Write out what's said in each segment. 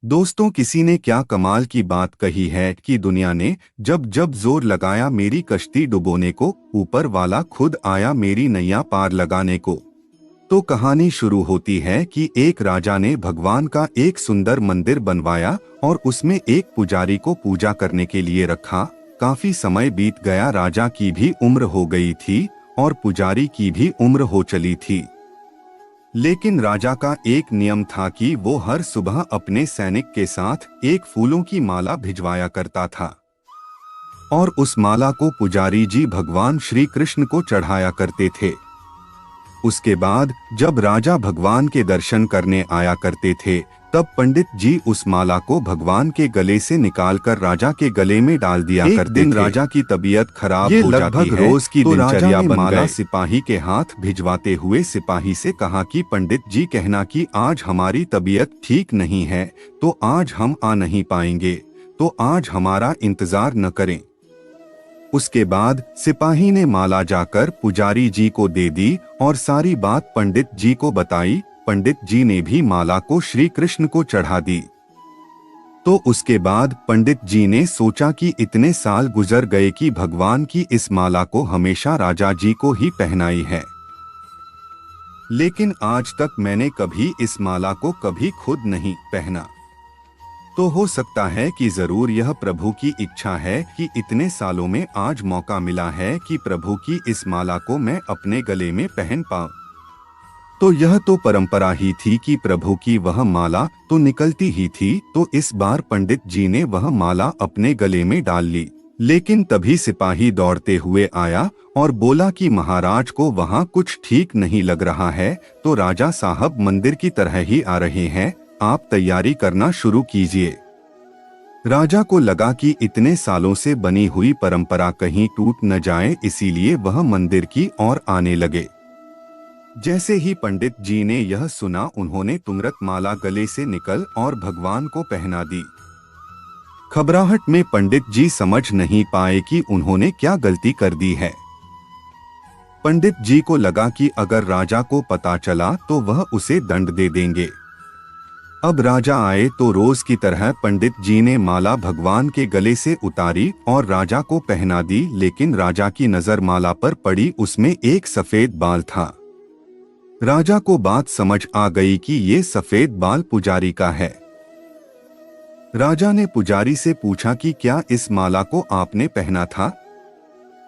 दोस्तों, किसी ने क्या कमाल की बात कही है कि दुनिया ने जब जब जोर लगाया मेरी कश्ती डुबोने को, ऊपर वाला खुद आया मेरी नैया पार लगाने को। तो कहानी शुरू होती है कि एक राजा ने भगवान का एक सुंदर मंदिर बनवाया और उसमें एक पुजारी को पूजा करने के लिए रखा। काफी समय बीत गया, राजा की भी उम्र हो गई थी और पुजारी की भी उम्र हो चली थी। लेकिन राजा का एक नियम था कि वो हर सुबह अपने सैनिक के साथ एक फूलों की माला भिजवाया करता था और उस माला को पुजारी जी भगवान श्री कृष्ण को चढ़ाया करते थे। उसके बाद जब राजा भगवान के दर्शन करने आया करते थे, तब पंडित जी उस माला को भगवान के गले से निकालकर राजा के गले में डाल दिया करते थे। एक दिन राजा की तबीयत खराब हो जाती है, रोज की दिनचर्या बन गई। सिपाही के हाथ भिजवाते हुए सिपाही से कहा कि पंडित जी कहना कि आज हमारी तबीयत ठीक नहीं है, तो आज हम आ नहीं पाएंगे, तो आज हमारा इंतजार न करें। उसके बाद सिपाही ने माला जाकर पुजारी जी को दे दी और सारी बात पंडित जी को बताई। पंडित जी ने भी माला को श्री कृष्ण को चढ़ा दी। तो उसके बाद पंडित जी ने सोचा कि इतने साल गुजर गए कि भगवान की इस माला को हमेशा राजा जी को ही पहनाई है, लेकिन आज तक मैंने कभी इस माला को कभी खुद नहीं पहना। तो हो सकता है कि जरूर यह प्रभु की इच्छा है कि इतने सालों में आज मौका मिला है कि प्रभु की इस माला को मैं अपने गले में पहन पाऊं। तो यह तो परंपरा ही थी कि प्रभु की वह माला तो निकलती ही थी, तो इस बार पंडित जी ने वह माला अपने गले में डाल ली। लेकिन तभी सिपाही दौड़ते हुए आया और बोला कि महाराज को वहाँ कुछ ठीक नहीं लग रहा है, तो राजा साहब मंदिर की तरह ही आ रहे हैं, आप तैयारी करना शुरू कीजिए। राजा को लगा कि इतने सालों से बनी हुई परंपरा कहीं टूट न जाए, इसीलिए वह मंदिर की ओर आने लगे। जैसे ही पंडित जी ने यह सुना, उन्होंने तुरंत माला गले से निकल और भगवान को पहना दी। घबराहट में पंडित जी समझ नहीं पाए कि उन्होंने क्या गलती कर दी है। पंडित जी को लगा कि अगर राजा को पता चला तो वह उसे दंड दे देंगे। अब राजा आए तो रोज की तरह पंडित जी ने माला भगवान के गले से उतारी और राजा को पहना दी। लेकिन राजा की नजर माला पर पड़ी, उसमें एक सफेद बाल था। राजा को बात समझ आ गई कि ये सफेद बाल पुजारी का है। राजा ने पुजारी से पूछा कि क्या इस माला को आपने पहना था?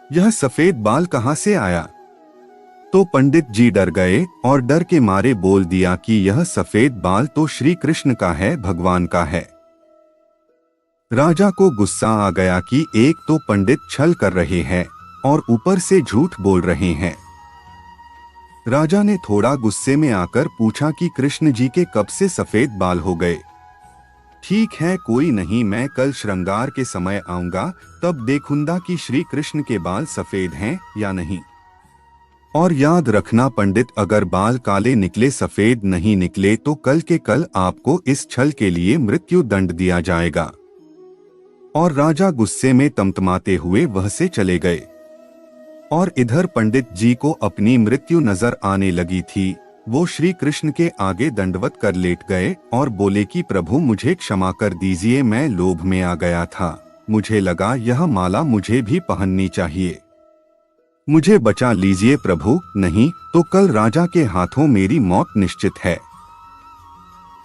यह सफेद बाल कहाँ से आया? तो पंडित जी डर गए और डर के मारे बोल दिया कि यह सफेद बाल तो श्री कृष्ण का है, भगवान का है। राजा को गुस्सा आ गया कि एक तो पंडित छल कर रहे हैं और ऊपर से झूठ बोल रहे हैं। राजा ने थोड़ा गुस्से में आकर पूछा कि कृष्ण जी के कब से सफेद बाल हो गए? ठीक है, कोई नहीं, मैं कल श्रृंगार के समय आऊंगा, तब देखूंगा कि श्री कृष्ण के बाल सफेद हैं या नहीं। और याद रखना पंडित, अगर बाल काले निकले, सफेद नहीं निकले, तो कल के कल आपको इस छल के लिए मृत्यु दंड दिया जाएगा। और राजा गुस्से में तमतमाते हुए वह से चले गए। और इधर पंडित जी को अपनी मृत्यु नजर आने लगी थी। वो श्री कृष्ण के आगे दंडवत कर लेट गए और बोले कि प्रभु मुझे क्षमा कर दीजिए, मैं लोभ में आ गया था, मुझे लगा यह माला मुझे भी पहननी चाहिए, मुझे बचा लीजिए प्रभु, नहीं तो कल राजा के हाथों मेरी मौत निश्चित है।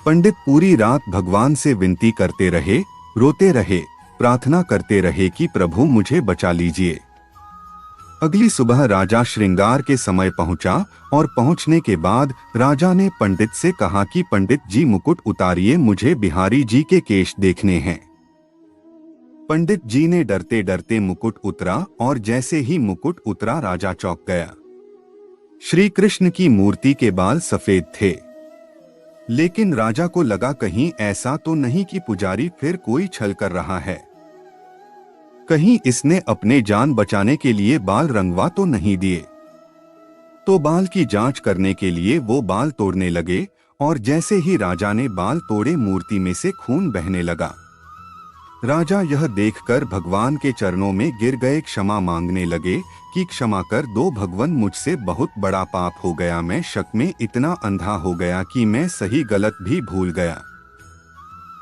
पंडित पूरी रात भगवान से विनती करते रहे, रोते रहे, प्रार्थना करते रहे कि प्रभु मुझे बचा लीजिए। अगली सुबह राजा श्रृंगार के समय पहुंचा और पहुंचने के बाद राजा ने पंडित से कहा कि पंडित जी मुकुट उतारिए, मुझे बिहारी जी के केश देखने हैं। पंडित जी ने डरते डरते मुकुट उतरा और जैसे ही मुकुट उतरा राजा चौंक गया। श्री कृष्ण की मूर्ति के बाल सफेद थे। लेकिन राजा को लगा कहीं ऐसा तो नहीं कि पुजारी फिर कोई छल कर रहा है, कहीं इसने अपने जान बचाने के लिए बाल रंगवा तो नहीं दिए। तो बाल की जांच करने के लिए वो बाल तोड़ने लगे और जैसे ही राजा ने बाल तोड़े, मूर्ति में से खून बहने लगा। राजा यह देखकर भगवान के चरणों में गिर गए, क्षमा मांगने लगे कि क्षमा कर दो भगवान, मुझसे बहुत बड़ा पाप हो गया, मैं शक में इतना अंधा हो गया कि मैं सही गलत भी भूल गया।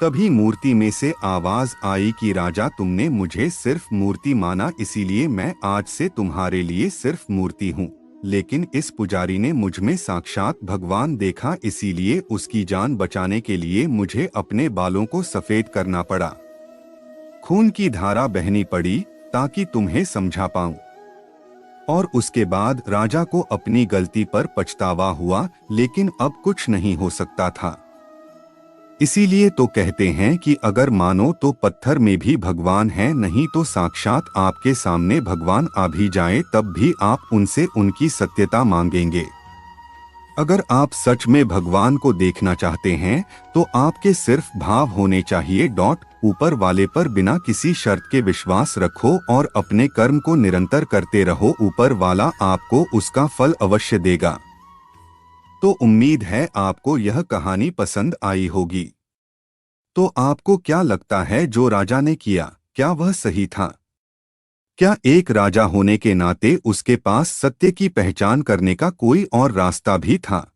तभी मूर्ति में से आवाज आई कि राजा, तुमने मुझे सिर्फ मूर्ति माना, इसीलिए मैं आज से तुम्हारे लिए सिर्फ मूर्ति हूँ। लेकिन इस पुजारी ने मुझ में साक्षात भगवान देखा, इसीलिए उसकी जान बचाने के लिए मुझे अपने बालों को सफेद करना पड़ा। खून की धारा बहनी पड़ी ताकि तुम्हें समझा पाऊं। और उसके बाद राजा को अपनी गलती पर पछतावा हुआ, लेकिन अब कुछ नहीं हो सकता था। इसीलिए तो कहते हैं कि अगर मानो तो पत्थर में भी भगवान है, नहीं तो साक्षात आपके सामने भगवान आ भी जाए तब भी आप उनसे उनकी सत्यता मांगेंगे। अगर आप सच में भगवान को देखना चाहते हैं तो आपके सिर्फ भाव होने चाहिए। ऊपर वाले पर बिना किसी शर्त के विश्वास रखो और अपने कर्म को निरंतर करते रहो, ऊपर वाला आपको उसका फल अवश्य देगा। तो उम्मीद है आपको यह कहानी पसंद आई होगी। तो आपको क्या लगता है जो राजा ने किया, क्या वह सही था? क्या एक राजा होने के नाते उसके पास सत्य की पहचान करने का कोई और रास्ता भी था?